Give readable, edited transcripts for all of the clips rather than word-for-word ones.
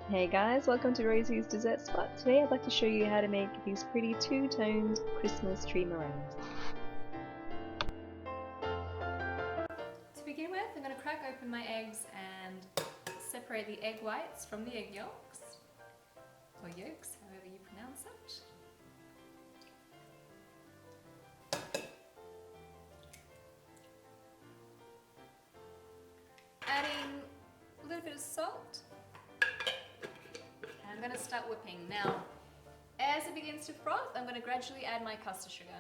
Hey guys, welcome to Rosie's Dessert Spot. Today I'd like to show you how to make these pretty two-toned Christmas tree meringues. To begin with, I'm going to crack open my eggs and separate the egg whites from the egg yolks, or yolks, however you pronounce it. Adding a little bit of salt, and I'm going to start whipping. Now, as it begins to froth, I'm going to gradually add my caster sugar.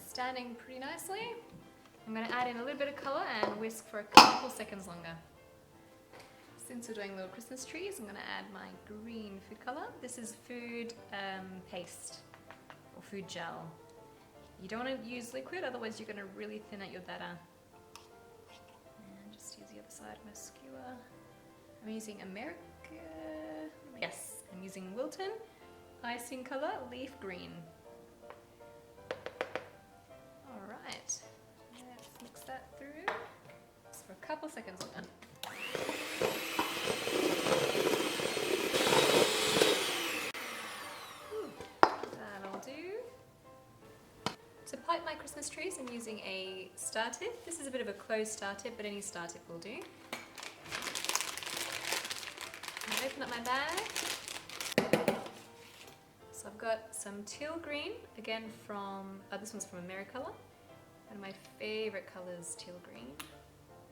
Standing pretty nicely. I'm going to add in a little bit of colour and whisk for a couple seconds longer. Since we're doing little Christmas trees, I'm going to add my green food colour. This is food paste or food gel. You don't want to use liquid, otherwise you're going to really thin out your batter. And just use the other side of my skewer. I'm using I'm using Wilton icing colour, leaf green. Alright, let's mix that through just for a couple seconds longer. That'll do. To pipe my Christmas trees, I'm using a star tip. This is a bit of a closed star tip, but any star tip will do. I open up my bag. So I've got some teal green, again from, this one's from Americolour. One of my favourite colours, teal green.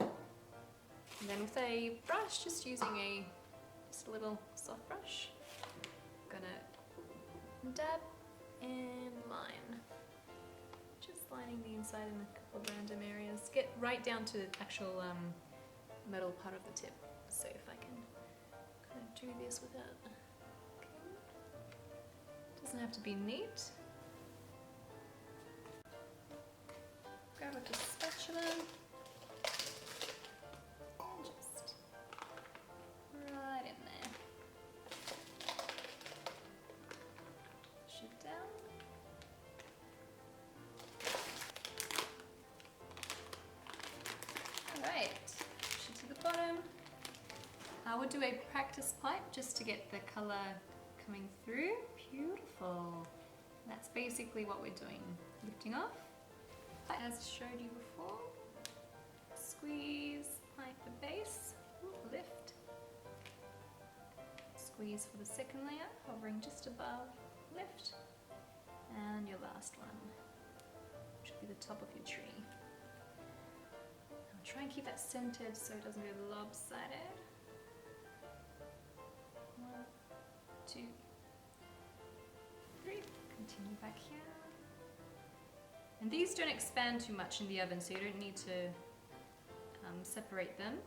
And then with a brush, just using just a little soft brush, I'm gonna dab and line. Just lining the inside in a couple of random areas. Get right down to the actual metal part of the tip. So if I can kind of do this without, doesn't have to be neat. Grab a spatula and just right in there. Push it down. Alright, push it to the bottom. I would do a practice pipe just to get the colour coming through. Beautiful. That's basically what we're doing. Lifting off. As I showed you before, squeeze, pipe the base, lift, squeeze for the second layer, hovering just above, lift, and your last one, which will be the top of your tree. Now try and keep that centered so it doesn't go lopsided. 1, 2, 3, continue back here. And these don't expand too much in the oven, so you don't need to separate them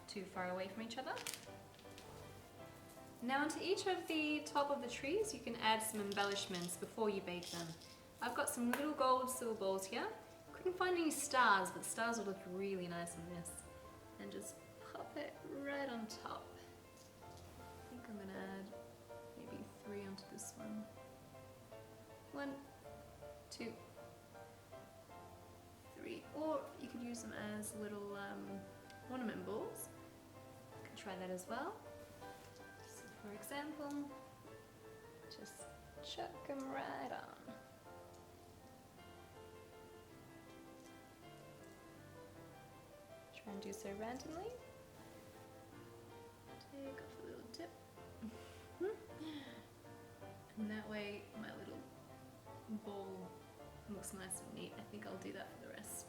too far away from each other. Now onto each of the top of the trees, you can add some embellishments before you bake them. I've got some little gold silver balls here. Couldn't find any stars, but stars would look really nice on this. And just pop it right on top. I think I'm gonna add maybe 3 onto this one. 1, 2, 3, or you could use them as little ornament balls. You can try that as well. So for example, just chuck them right on. Try and do so randomly. Take off a little tip. And that way my little ball looks nice and neat. I think I'll do that for the rest.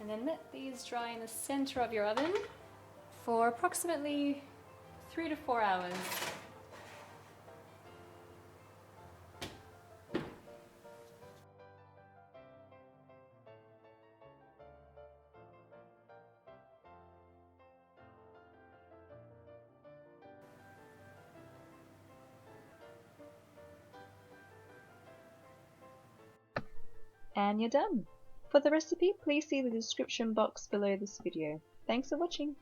And then let these dry in the center of your oven for approximately 3 to 4 hours. and you're done. For the recipe, please see the description box below this video. Thanks for watching.